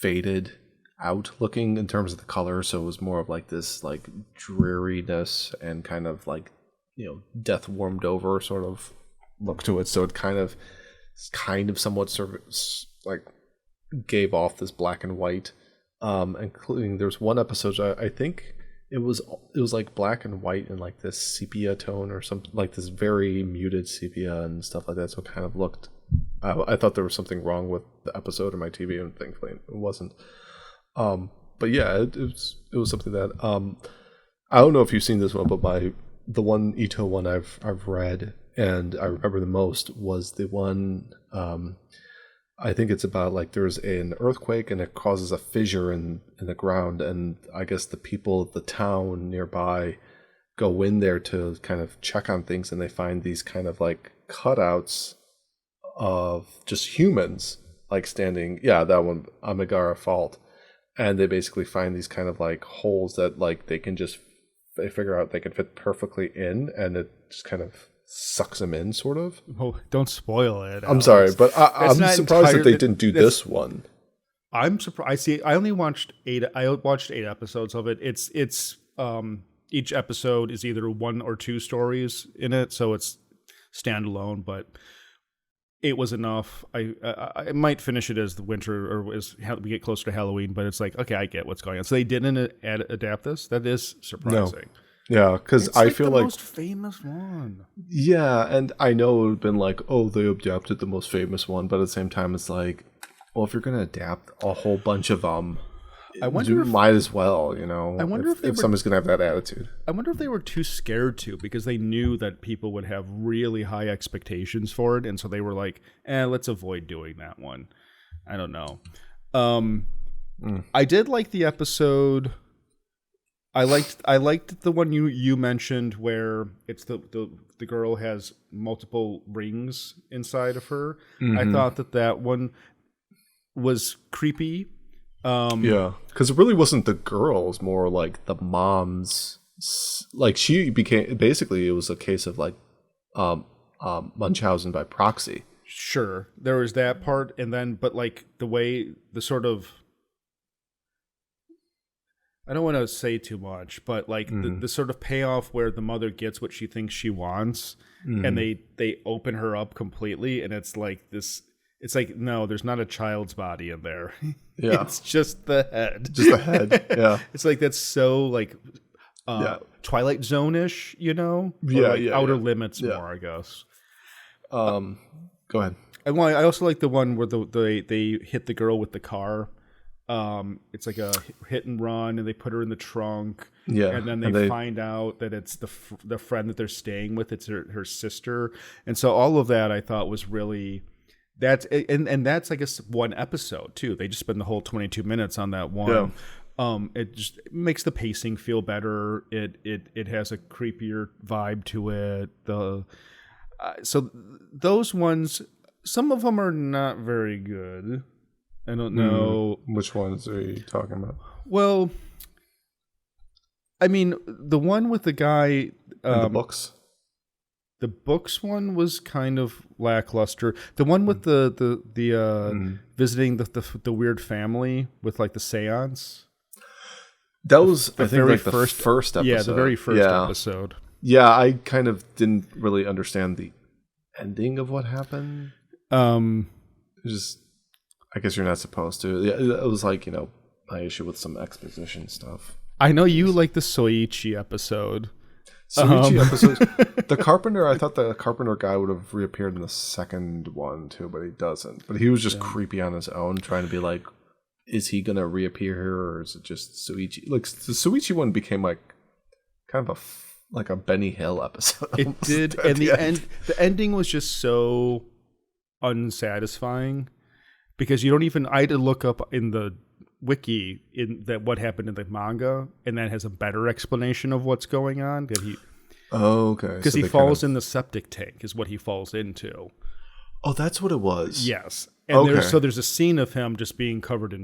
faded out looking in terms of the color, so it was more of like this like dreariness and kind of like, you know, death warmed over sort of look to it. So it kind of somewhat sort of like gave off this black and white, including there's one episode I think it was like black and white and like this sepia tone or something, like this very muted sepia and stuff like that. So it kind of looked, I thought there was something wrong with the episode on my TV, and thankfully it wasn't. But yeah, it was something that I don't know if you've seen this one, but the one Ito one I've read and I remember the most was the one, I think it's about like there's an earthquake and it causes a fissure in the ground, and I guess the people of the town nearby go in there to kind of check on things, and they find these kind of like cutouts of just humans like standing, that one, Amigara Fault. And they basically find these kind of like holes that like they figure out they can fit perfectly in, and it just kind of sucks them in, sort of. Oh, don't spoil it. I'm sorry, but I'm surprised that they didn't do this one. I'm surprised. See, I watched 8 episodes of it. It's each episode is either 1 or 2 stories in it, so it's standalone, but it was enough. I might finish it as the winter or as we get closer to Halloween, but it's like, okay, I get what's going on. So they didn't adapt this. That is surprising. No. Yeah, because I feel like the most famous one. Yeah, and I know it would have been like, oh, they adapted the most famous one, but at the same time, it's like, well, if you're going to adapt a whole bunch of them, might as well, you know. I wonder if someone's going to have that attitude. I wonder if they were too scared to, because they knew that people would have really high expectations for it, and so they were like, let's avoid doing that one. I don't know. I did like the episode. I liked the one you mentioned where it's the girl has multiple rings inside of her. I thought that one was creepy. Because it really wasn't the girl, it was more like the mom's, like she became, basically it was a case of like Munchausen by proxy. Sure, there was that part, and then but like the way the sort of, I don't want to say too much, but like the sort of payoff where the mother gets what she thinks she wants, and they open her up completely, and it's like this. It's like, no, there's not a child's body in there. Yeah, it's just the head. Just the head. Yeah, it's like that's so like Twilight Zone-ish, you know? Or like Outer Limits more, I guess. Go ahead. I also like the one where they hit the girl with the car. It's like a hit and run, and they put her in the trunk. Yeah, and then they find out that it's the friend that they're staying with. It's her sister, and so all of that I thought was really that's I guess one episode too. They just spend the whole 22 minutes on that one. Yeah. It just makes the pacing feel better. It has a creepier vibe to it. So those ones, some of them are not very good. I don't know. Which ones are you talking about? Well, I mean, the one with the guy. In the books? The books one was kind of lackluster. The one with the visiting the weird family with like the seance. That was, I think, like the first episode. Yeah, the very first episode. Yeah, I kind of didn't really understand the ending of what happened. Just, I guess you're not supposed to. It was like, my issue with some exposition stuff. I know you like the Soichi episode. Episode. The Carpenter, I thought the Carpenter guy would have reappeared in the second one too, but he doesn't. But he was just creepy on his own, trying to be like, is he going to reappear here, or is it just Soichi? Like, the Soichi one became like kind of like a Benny Hill episode. It did, and the ending was just so unsatisfying because you don't even. I had to look up in the wiki what happened in the manga, and that has a better explanation of what's going on. That he, okay, because he falls in the septic tank is what he falls into. Oh, that's what it was. Yes, and there's a scene of him just being covered in.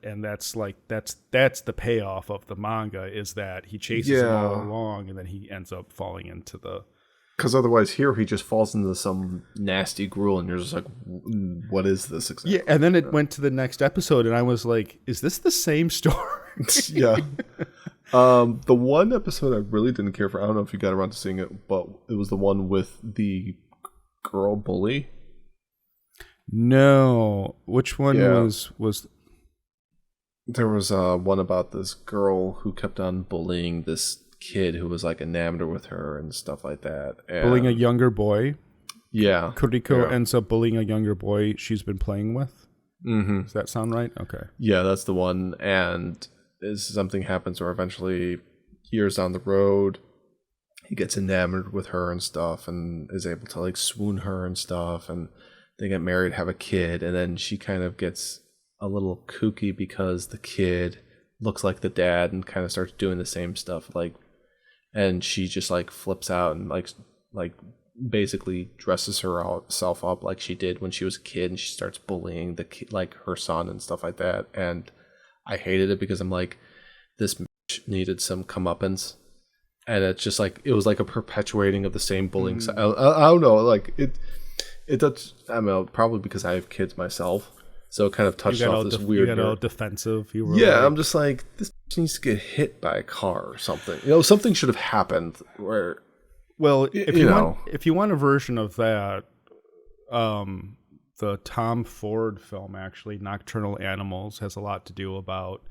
And that's the payoff of the manga is that he chases him all along, and then he ends up falling into the. Because otherwise, here he just falls into some nasty gruel, and you're just like, "What is this exactly?" Yeah, and then it went to the next episode, and I was like, "Is this the same story?" Yeah. The one episode I really didn't care for. I don't know if you got around to seeing it, but it was the one with the girl bully. No, which one was? There was one about this girl who kept on bullying this kid who was like enamored with her and stuff like that. And bullying a younger boy. Yeah. Kuriko ends up bullying a younger boy she's been playing with. Mm-hmm. Does that sound right? Okay. Yeah, that's the one. And something happens where eventually, years down the road, he gets enamored with her and stuff and is able to like swoon her and stuff. And they get married, have a kid. And then she kind of gets a little kooky because the kid looks like the dad and kind of starts doing the same stuff, like, and she just like flips out and like basically dresses herself up like she did when she was a kid, and she starts bullying the kid, like her son and stuff like that. And I hated it because I'm like, this bitch needed some comeuppance, and it's just like it was like a perpetuating of the same bullying. I don't know, like it does. I don't know, probably because I have kids myself. So it kind of touched off this weird. You got all defensive. You were I'm just like, this needs to get hit by a car or something. Something should have happened where. Well, if you want a version of that, the Tom Ford film, actually, Nocturnal Animals, has a lot to do about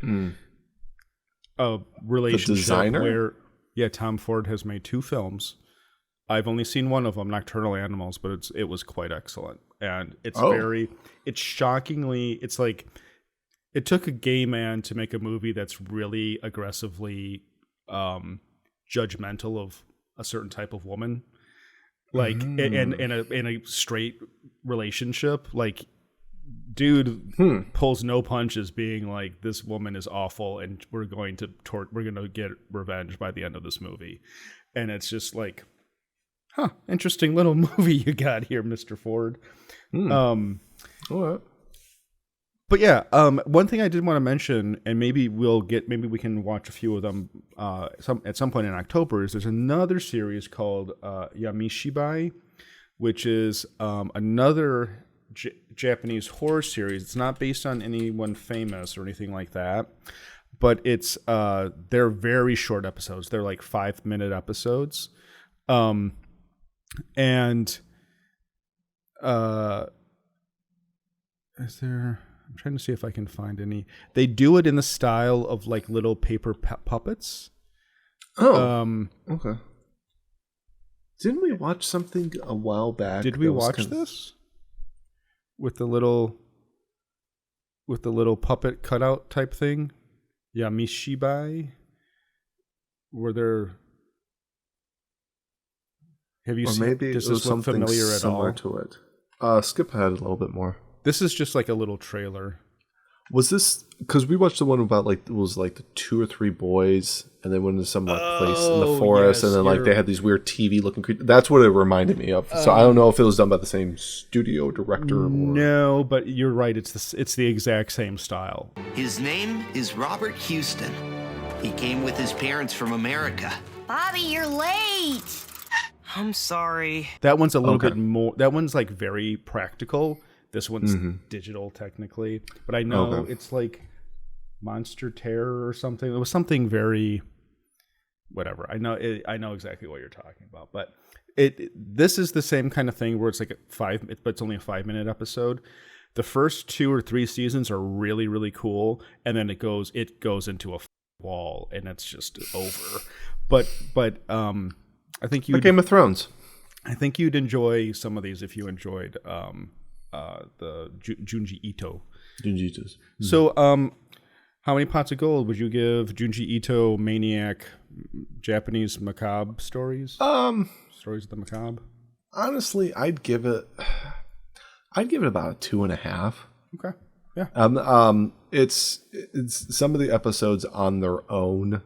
a relationship. The designer? where, Tom Ford has made 2 films. I've only seen one of them, Nocturnal Animals, but it was quite excellent. And it's it's shockingly, it's like, it took a gay man to make a movie that's really aggressively judgmental of a certain type of woman. Like, in a straight relationship, like, dude pulls no punches being like, this woman is awful and we're going to get revenge by the end of this movie. And it's just like, interesting little movie you got here, Mr. Ford. But yeah, one thing I did want to mention, and maybe we can watch a few of them at some point in October, is there's another series called Yamishibai, which is another Japanese horror series. It's not based on anyone famous or anything like that, but it's they're very short episodes. They're like 5-minute episodes, and is there? I'm trying to see if I can find any. They do it in the style of like little paper puppets. Oh, okay. Didn't we watch something a while back? Did we watch this with the little puppet cutout type thing? Yeah, Mishibai. Were there? Have you or seen? Maybe does it was this look something familiar at similar all? to it. Skip ahead a little bit more. This is just like a little trailer. Was this because we watched the one about like it was like the 2 or 3 boys and they went into some like place in the forest yes, and then like they had these weird TV looking creatures. That's what it reminded me of. So I don't know if it was done by the same studio director or No, but you're right. It's the exact same style. His name is Robert Houston. He came with his parents from America. Bobby, you're late. I'm sorry. That one's a little bit more. That one's like very practical. This one's digital technically, but I know it's like Monster Terror or something. It was something very whatever. I know exactly what you're talking about, but this is the same kind of thing where it's like but it's only a 5-minute episode. The first 2 or 3 seasons are really, really cool, and then it goes into a wall and it's just over. But I think you Game of Thrones. I think you'd enjoy some of these if you enjoyed the Junji Ito. Junji Ito's. So, how many pots of gold would you give Junji Ito Maniac Japanese Macabre stories? Stories of the Macabre. Honestly, I'd give it about a 2.5. Okay. Yeah. It's some of the episodes on their own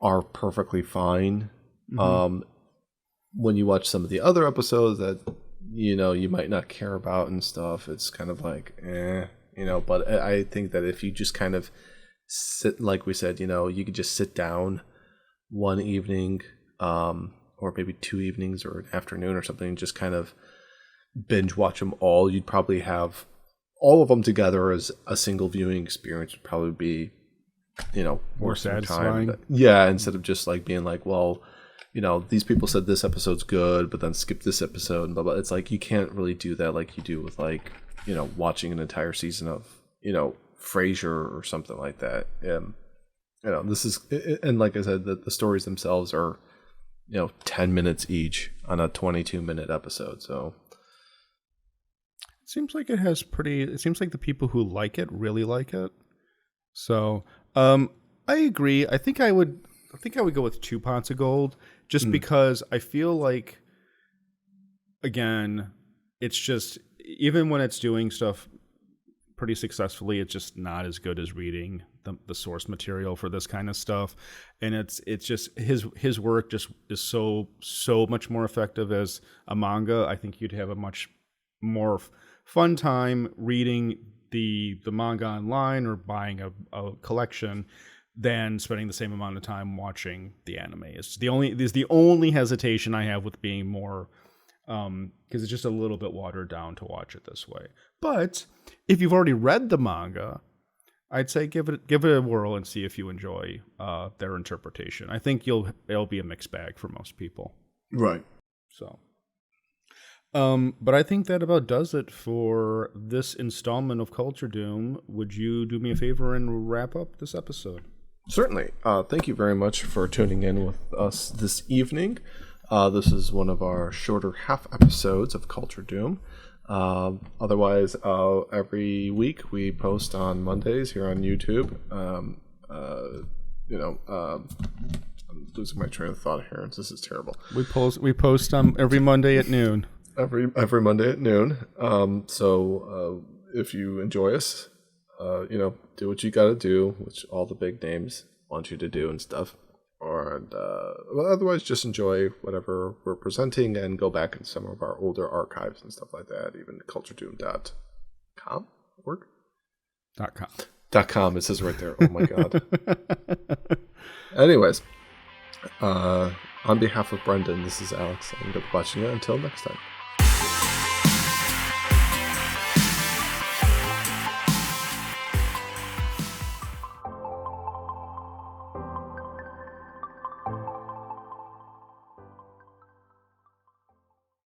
are perfectly fine. When you watch some of the other episodes that you might not care about and stuff, it's kind of like but I think that if you just kind of sit, like we said, you could just sit down one evening or maybe 2 evenings or an afternoon or something and just kind of binge watch them all, you'd probably have all of them together as a single viewing experience would probably be more satisfying. Yeah, instead of just like being like, well, these people said this episode's good, but then skip this episode and blah, blah. It's like, you can't really do that like you do with like, watching an entire season of, Frasier or something like that. This is, and like I said, the stories themselves are, 10 minutes each on a 22-minute episode. So it seems like it seems like the people who like it really like it. So, I agree. I think I would go with 2 pots of gold. Just because I feel like, again, it's just, even when it's doing stuff pretty successfully, it's just not as good as reading the source material for this kind of stuff. And it's just his work just is so much more effective as a manga. I think you'd have a much more fun time reading the manga online or buying a collection than spending the same amount of time watching the anime. It's the only hesitation I have with being more, because it's just a little bit watered down to watch it this way. But if you've already read the manga, I'd say give it a whirl and see if you enjoy their interpretation. I think it'll be a mixed bag for most people. Right. So, but I think that about does it for this installment of Culture Doom. Would you do me a favor and wrap up this episode? Certainly. Thank you very much for tuning in with us this evening. This is one of our shorter half episodes of Culture Doom. Otherwise, every week we post on Mondays here on YouTube. I'm losing my train of thought here. This is terrible. We post every Monday at noon. Every Monday at noon. So if you enjoy us, do what you got to do, which all the big names want you to do and stuff. Otherwise, just enjoy whatever we're presenting and go back in some of our older archives and stuff like that. Even culturedoom.com? .com. It says right there. Oh my God. Anyways, on behalf of Brendan, this is Alex. I'm going to be watching it. Until next time.